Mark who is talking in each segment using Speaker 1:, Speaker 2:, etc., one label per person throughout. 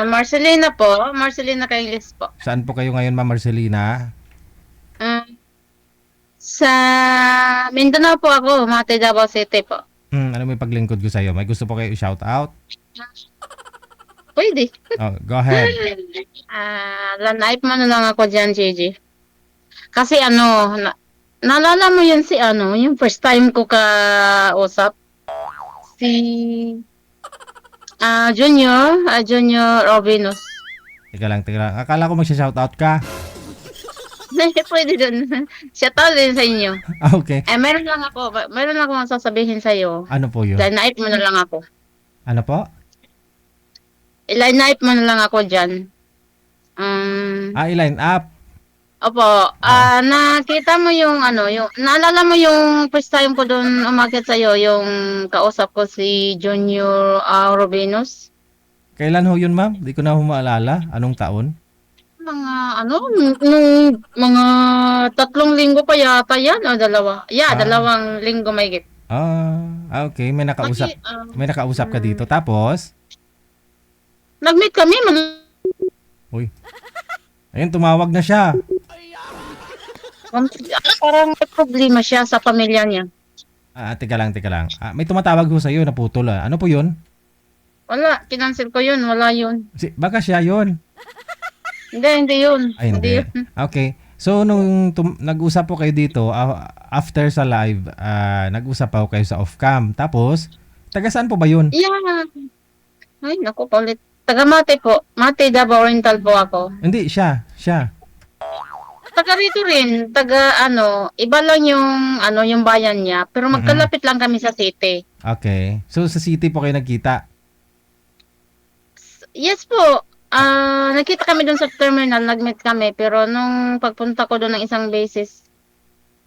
Speaker 1: Marcelina po, Marcelina Kailis po.
Speaker 2: Saan po kayo ngayon, Ma'am Marcelina?
Speaker 1: Ah, sa Mindanao po ako, Mate Davao City po.
Speaker 2: Ano may paglingkod ko sa'yo? May gusto po kayo i-shout out?
Speaker 1: Pwede.
Speaker 2: Oh, go ahead.
Speaker 1: Lanaip mo na lang ako dyan, Gigi. Kasi naalala mo yun si yung first time ko ka-usap, si Junior Robinus.
Speaker 2: Teka lang. Akala ko magsha-shout out ka.
Speaker 1: Pwede dun. Shout out din sa inyo.
Speaker 2: Ah, okay.
Speaker 1: Meron lang ako masasabihin sa'yo.
Speaker 2: Ano po yun?
Speaker 1: Lanaip mo na lang ako.
Speaker 2: Ano po?
Speaker 1: Line-up mo na lang ako dyan.
Speaker 2: I-line up.
Speaker 1: Opo,
Speaker 2: Ah,
Speaker 1: nakita mo naalala mo yung first time ko doon umakyat sa'yo, yung kausap ko si Junior Robinus?
Speaker 2: kailan ho yun, ma'am? Di ko na ho maalala. Anong taon?
Speaker 1: Mga nung mga 3 linggo pa yata yan, o dalawa. Yeah,
Speaker 2: Ah,
Speaker 1: 2 linggo may git.
Speaker 2: okay. May nakausap.
Speaker 1: Kasi,
Speaker 2: May nakausap ka dito. Tapos,
Speaker 1: nag-meet kami,
Speaker 2: uy, ayun, tumawag na siya.
Speaker 1: parang may problema siya sa pamilya niya.
Speaker 2: Teka lang. May tumatawag ho sa'yo, naputol ah. Ano po yun?
Speaker 1: Wala, kinancel ko yun, wala yun.
Speaker 2: Baka siya yun.
Speaker 1: Hindi yun.
Speaker 2: Ay,
Speaker 1: Hindi
Speaker 2: hindi.
Speaker 1: yun.
Speaker 2: Okay. So, nung nag-usap po kayo dito, after sa live, nag-usap pa kayo sa off-cam. Tapos, taga saan po ba yun?
Speaker 1: Yeah. Ay, naku, paulit. Taga Mate po. Mate, Davao Oriental po ako.
Speaker 2: Hindi, siya.
Speaker 1: Taga rito rin. Iba lang yung bayan niya. Pero
Speaker 2: Mm-mm.
Speaker 1: magkalapit lang kami sa city.
Speaker 2: Okay. So, sa city po kayo nagkita.
Speaker 1: Yes po. Nakita kami doon sa terminal, nag-meet kami. Pero nung pagpunta ko doon ng isang beses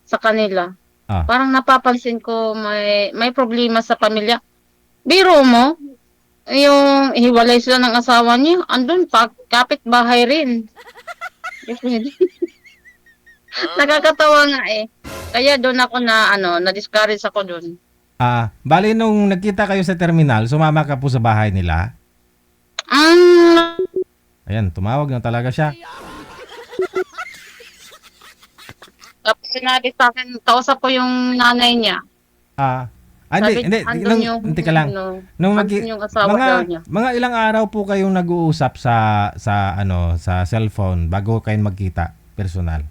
Speaker 1: sa kanila,
Speaker 2: Ah,
Speaker 1: parang napapansin ko may problema sa pamilya. Biro mo, yung hiwalay sila ng asawa niya, andun pa, kapit-bahay rin. Nakakatawa nga eh. Kaya doon ako na-discourage ako doon.
Speaker 2: bali nung nagkita kayo sa terminal, sumama ka po sa bahay nila.
Speaker 1: Mm,
Speaker 2: Ayan, tumawag na talaga siya.
Speaker 1: Tapos sinabi sa akin, kausap ko yung nanay niya.
Speaker 2: Ah,
Speaker 1: Sabi
Speaker 2: hindi,
Speaker 1: niya, andun yung,
Speaker 2: teka lang. Nung
Speaker 1: andun yung asawa daw niya.
Speaker 2: mga ilang araw po kayong nag-uusap sa cellphone bago kayo magkita personal.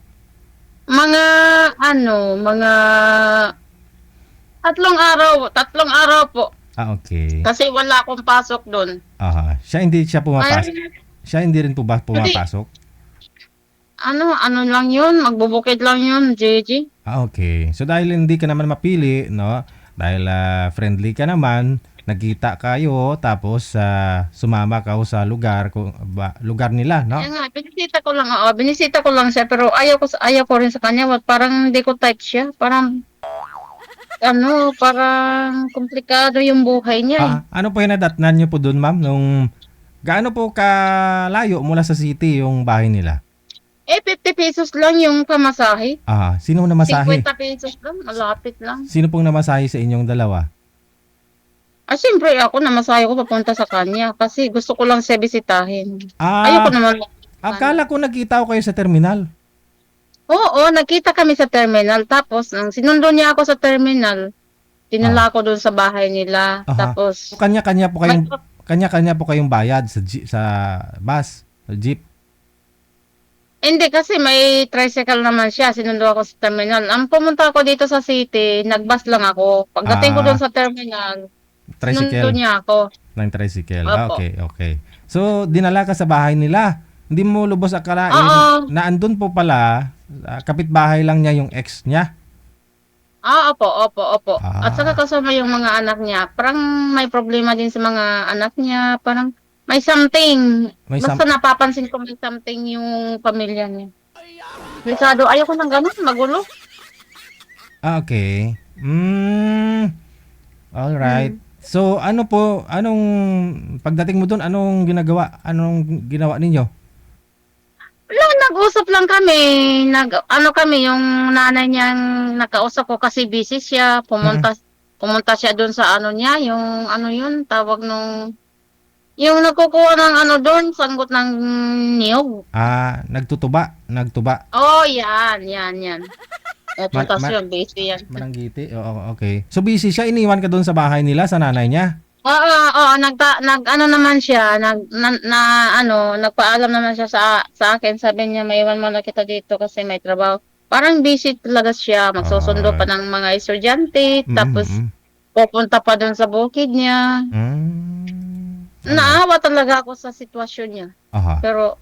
Speaker 1: Mga, mga 3 araw po.
Speaker 2: Okay.
Speaker 1: Kasi wala akong pasok doon.
Speaker 2: Aha. Siya pumapasok.
Speaker 1: Ay,
Speaker 2: Siya hindi rin po ba
Speaker 1: hindi,
Speaker 2: pumapasok?
Speaker 1: ano lang yun, magbubukid lang yun, JJ.
Speaker 2: Okay. So dahil hindi ka naman mapili, no? Dahil friendly ka naman, nagkita kayo tapos sumama ka sa lugar nila, no?
Speaker 1: Kaya nga, binisita ko lang siya, pero ayaw ko rin sa kanya, parang hindi ko type siya, parang komplikado yung buhay niya eh.
Speaker 2: Ano po yung nadatnan niyo po doon, ma'am? Gaano po kalayo mula sa city yung bahay nila?
Speaker 1: 50 pesos lang yung pamasahe.
Speaker 2: Sino namasahe?
Speaker 1: 50 pesos lang, malapit lang.
Speaker 2: Sino pong namasahe sa inyong dalawa?
Speaker 1: Siyempre ako namasahe ko papunta sa kanya kasi gusto ko lang siya bisitahin. Ayoko
Speaker 2: Ah,
Speaker 1: naman.
Speaker 2: akala ko nagkita ko kayo sa terminal.
Speaker 1: Oo, nagkita kami sa terminal. Tapos, nang sinundo niya ako sa terminal,
Speaker 2: Ah,
Speaker 1: dinala ko doon sa bahay nila.
Speaker 2: aha. So,
Speaker 1: Tapos, may,
Speaker 2: kanya-kanya po kayong bayad sa bus, sa jeep.
Speaker 1: hindi kasi may tricycle naman siya. Sinundo ako sa terminal. Ang pumunta ako dito sa city, nagbus lang ako. Pagdating ko doon
Speaker 2: Ah,
Speaker 1: sa terminal, sinundo
Speaker 2: tricycle.
Speaker 1: niya ako.
Speaker 2: Ng tricycle.
Speaker 1: Opo.
Speaker 2: Okay. So, dinala ka sa bahay nila. Hindi mo lubos akalain
Speaker 1: Oo.
Speaker 2: na andun po pala, kapitbahay lang niya yung ex niya.
Speaker 1: Opo. At saka
Speaker 2: Ah,
Speaker 1: kasama yung mga anak niya. Parang may problema din sa mga anak niya. Parang may something.
Speaker 2: may
Speaker 1: Basta
Speaker 2: sam...
Speaker 1: napapansin ko may something yung pamilya niya. Delikado. Ayoko ng ganun. Magulo.
Speaker 2: Okay. Alright.
Speaker 1: Hmm.
Speaker 2: So, anong pagdating mo doon, anong ginawa ninyo?
Speaker 1: Wala, nag-usap lang kami. Kami, yung nanay niyang nakausap ko kasi busy siya.
Speaker 2: Mm.
Speaker 1: Pumunta siya doon sa ano niya. Yung ano yun, tawag nung Yung nagkukuha ng ano doon, sanggot ng niyog.
Speaker 2: Nagtuba.
Speaker 1: Oh, yan.
Speaker 2: Man,
Speaker 1: Pupunta
Speaker 2: man,
Speaker 1: siya, busy yan.
Speaker 2: Mananggiti. Oo, okay. So busy siya, iniwan ka doon sa bahay nila sa nanay niya.
Speaker 1: Oo, ano naman siya, nagpaalam naman siya sa akin. Sabi niya, maiwan mo na kita dito kasi may trabaho. Parang busy talaga siya, magsusundo pa
Speaker 2: Ah,
Speaker 1: ng mga estudyante,
Speaker 2: mm,
Speaker 1: tapos
Speaker 2: mm.
Speaker 1: pupunta pa doon sa bukid niya.
Speaker 2: Ano?
Speaker 1: Naawa talaga ako sa sitwasyon niya.
Speaker 2: Aha.
Speaker 1: Pero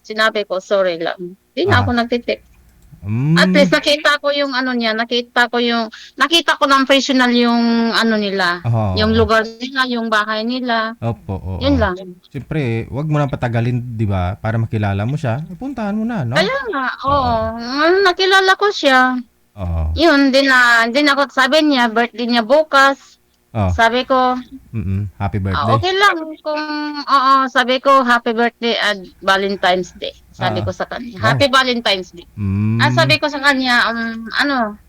Speaker 1: sinabi ko, sorry lang. Hindi na ako
Speaker 2: Aha.
Speaker 1: nagtitik. At
Speaker 2: Hmm.
Speaker 1: least nakita ko yung ano niya, nakita ko ng personal yung ano nila, yung
Speaker 2: Oo.
Speaker 1: lugar nila, yung bahay nila.
Speaker 2: Opo, oo.
Speaker 1: Yun lang.
Speaker 2: Siyempre, 'wag mo nang patagalin, 'di ba? Para makilala mo siya, puntahan mo na, no?
Speaker 1: Kaya nga, oo.
Speaker 2: Oo.
Speaker 1: Nakilala ko siya.
Speaker 2: Oo.
Speaker 1: Yun, din ako, sabi niya, birthday niya bukas.
Speaker 2: Oh,
Speaker 1: Sabi ko,
Speaker 2: happy birthday.
Speaker 1: okay lang kung, oo, sabi ko, happy birthday at Valentine's Day. Sabi
Speaker 2: Oo.
Speaker 1: ko sa kanya,
Speaker 2: Oh.
Speaker 1: happy Valentine's Day.
Speaker 2: Hmm.
Speaker 1: Sabi ko sa kanya,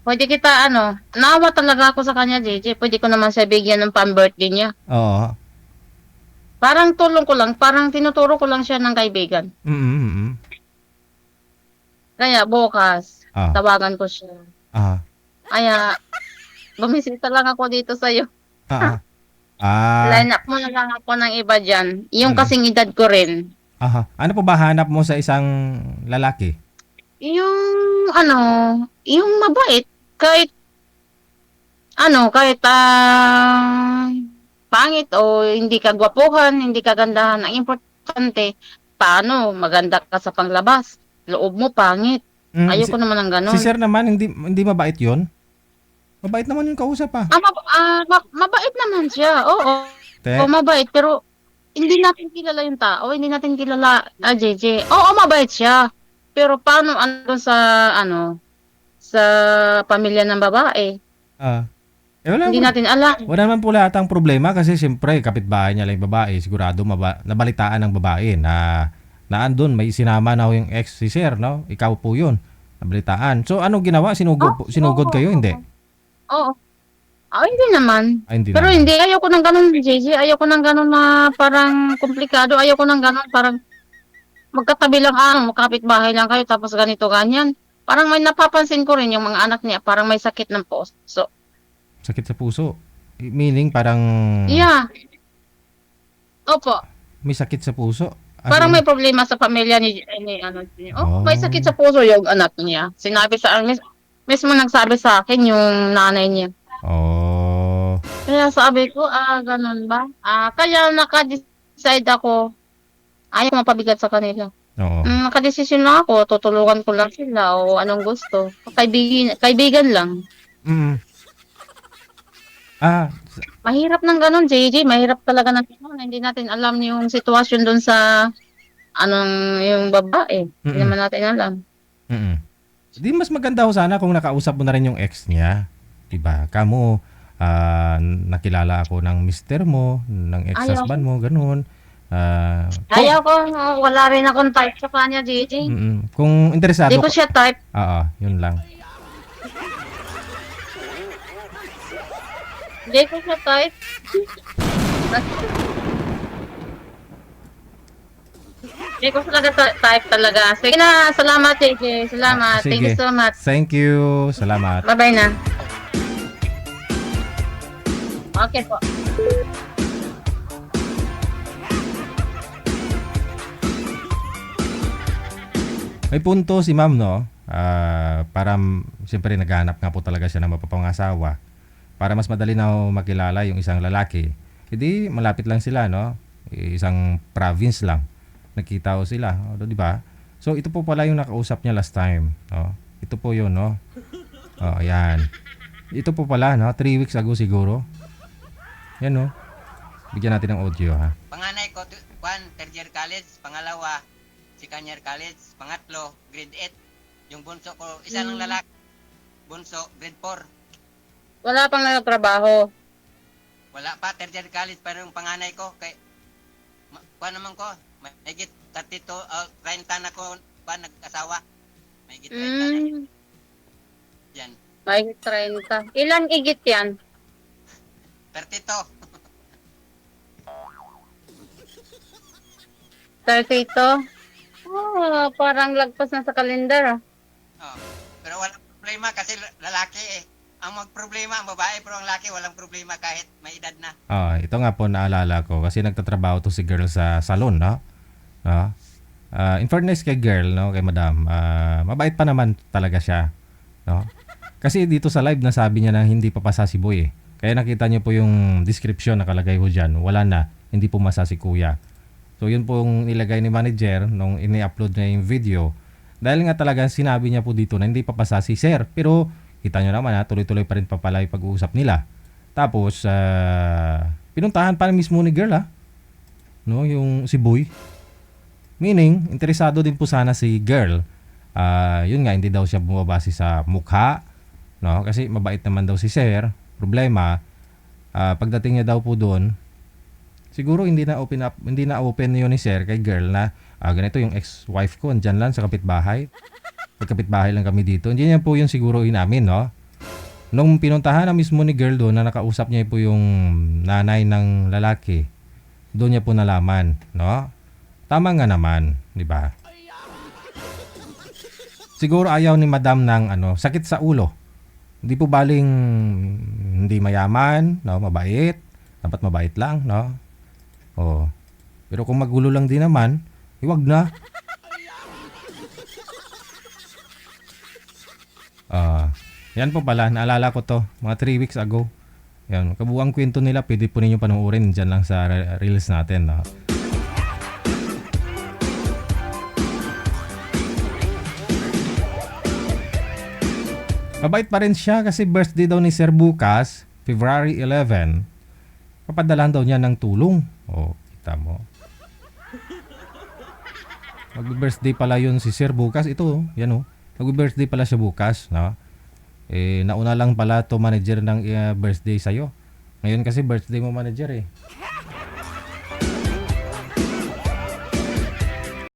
Speaker 1: pwede kita, naawa talaga ako sa kanya, JJ. Pwede ko naman siya bigyan ng pang-birthday niya.
Speaker 2: Oo.
Speaker 1: Parang tulong ko lang, parang tinuturo ko lang siya ng kaibigan.
Speaker 2: Mm.
Speaker 1: Kaya bukas,
Speaker 2: Ah.
Speaker 1: tawagan ko siya.
Speaker 2: Ah.
Speaker 1: Kaya, bumisita lang ako dito sa'yo.
Speaker 2: Ah. Ah.
Speaker 1: Line up mo na lang ako ng iba dyan. Yung
Speaker 2: Mm.
Speaker 1: kasing edad ko rin.
Speaker 2: Aha. Ano po ba hanap mo sa isang lalaki?
Speaker 1: Yung, yung mabait. Kahit pangit o hindi ka gwapuhan, hindi ka gandahan. Ang importante, paano maganda ka sa panglabas. Loob mo pangit.
Speaker 2: Si,
Speaker 1: Ayoko naman ng
Speaker 2: si
Speaker 1: gano'n.
Speaker 2: sir naman, hindi mabait yon. Mabait naman yung kausap pa.
Speaker 1: Mabait naman siya. Oo,
Speaker 2: Te.
Speaker 1: mabait. Pero hindi natin kilala yung tao. Hindi natin kilala, JJ. Oo, mabait siya. Pero paano sa pamilya ng babae?
Speaker 2: Ah. Wala,
Speaker 1: Hindi natin alam.
Speaker 2: wala naman po lahat ang problema kasi siyempre kapitbahay niya lang yung babae. Sigurado nabalitaan ng babae na andun may sinama na ho yung ex si sir, no? Ikaw po yun. Nabalitaan. So ano ginawa? Sinugod
Speaker 1: Oo.
Speaker 2: kayo? Hindi.
Speaker 1: Oo. Hindi naman.
Speaker 2: Ay, hindi
Speaker 1: Pero
Speaker 2: naman.
Speaker 1: hindi, ayoko ng gano'n, JJ. Ayoko ng gano'n na parang komplikado. Ayoko ng gano'n parang magkatabi lang, magkapit-bahay lang kayo tapos ganito, ganyan. Parang may napapansin ko rin yung mga anak niya, parang may sakit ng puso.
Speaker 2: Sakit sa puso. Meaning parang
Speaker 1: Yeah. Opo.
Speaker 2: may sakit sa puso. As
Speaker 1: Parang
Speaker 2: in,
Speaker 1: may problema sa pamilya may sakit
Speaker 2: oh,
Speaker 1: sa puso yung anak niya. Sinabi sa akin, mismo nagsabi sa akin yung nanay niya.
Speaker 2: oh,
Speaker 1: Kaya sabi ko, ganun ba? Kaya naka-decide ako, ayaw ko mapabigat sa kanila.
Speaker 2: oo.
Speaker 1: Nakadesisyon lang ako, tutulungan ko lang sila o anong gusto. Kaibigan lang.
Speaker 2: Mm. Ah,
Speaker 1: Mahirap ng gano'n, JJ. Mahirap talaga ng gano'n. Hindi natin alam yung sitwasyon do'n sa yung babae. Hindi
Speaker 2: mm.
Speaker 1: naman natin alam.
Speaker 2: Mm. Di mas maganda ho sana kung nakausap mo na rin yung ex niya. 'Di ba? Kamo nakilala ako ng mister mo, ng
Speaker 1: Ayaw ko.
Speaker 2: ex-husband mo, ganun.
Speaker 1: Ayaw ko. Wala rin akong type sa kanya, JJ.
Speaker 2: Kung
Speaker 1: Hindi
Speaker 2: interesado
Speaker 1: ko
Speaker 2: ka,
Speaker 1: siya type.
Speaker 2: oo, yun lang.
Speaker 1: Hindi ko siya type. Hindi ko talaga type talaga. Sige na. Salamat, JJ. Salamat. Thank you
Speaker 2: Sige.
Speaker 1: so much.
Speaker 2: Thank you. Salamat.
Speaker 1: Bye-bye na. Okay po.
Speaker 2: May punto si ma'am, no? Para siyempre naghahanap nga po talaga siya ng mapapangasawa. Para mas madali na ho makilala yung isang lalaki. Hindi malapit lang sila, no? Isang province lang. Nakita ko sila, di ba? So ito po pala yung nakausap niya last time, no? Ito po yun, no? Oh, ayan. Ito po pala, no? 3 weeks ago siguro. Yan, no? Bigyan natin ng audio, ha?
Speaker 3: Panganay ko, third year college. Pangalawa, second year college. Pangatlo, grade 8. Yung bunso ko, isa lang lalaki. Bunso, grade 4.
Speaker 1: Wala pang nagtrabaho.
Speaker 3: Wala pa, third year college. Pero yung panganay ko, kuha naman ko, may higit 32, 30 na ko, nag-asawa. May higit 30 na. Yan,
Speaker 1: May 30. Ilan igit yan?
Speaker 3: 32.
Speaker 1: 32. Oh, parang lagpas na sa kalendar.
Speaker 3: Oh. Pero walang problema kasi lalaki eh. Ang magproblema ang babae pero ang lalaki walang problema kahit may edad na.
Speaker 2: Ito nga po naalala ko kasi nagtatrabaho to si girl sa salon, no? No? In fairness kay girl, no, kay madam, mabait pa naman talaga siya, no? Kasi dito sa live nasabi niya na hindi papasa si boy eh. Kaya nakita niyo po yung description nakalagay ho dyan. Wala na, hindi pumasa si kuya. So yun pong nilagay ni manager nung ini-upload niya yung video. Dahil nga talaga sinabi niya po dito na hindi papasa si sir. Pero kita nyo naman tuloy-tuloy pa rin pa pala yung pag-uusap nila. Tapos, pinuntahan pa mismo ni girl no, yung si boy. Meaning, interesado din po sana si girl. Yun nga, hindi daw siya bumabase sa mukha. No? Kasi mabait naman daw si sir. Problema, pagdating niya daw po doon, siguro hindi na open yun ni sir kay girl na ganito yung ex-wife ko, andyan lang sa kapitbahay. Magkapitbahay lang kami dito. Hindi niya po yun siguro inamin, no? Nung pinuntahan na mismo ni girl doon na nakausap niya po yung nanay ng lalaki, doon niya po nalaman, no? Tama nga naman, di ba? Siguro ayaw ni madam ng sakit sa ulo. Hindi po baling hindi mayaman, no, mabait. Dapat mabait lang, no? Oh. Pero kung magulo lang din naman, iwag na. Yan po pala, naalala ko to, mga 3 weeks ago. Yan, kabuang kwento nila, pwede po ninyo panoorin dyan lang sa reels natin, no? Mabait pa rin siya kasi birthday daw ni Sir bukas, February 11. Papadalan daw niya ng tulong. Oh, kita mo. Mag-birthday pala yun si Sir bukas. Ito, yan oh. Mag-birthday pala siya bukas, no? Nauna lang pala to manager ng birthday sa'yo. Ngayon kasi birthday mo manager eh.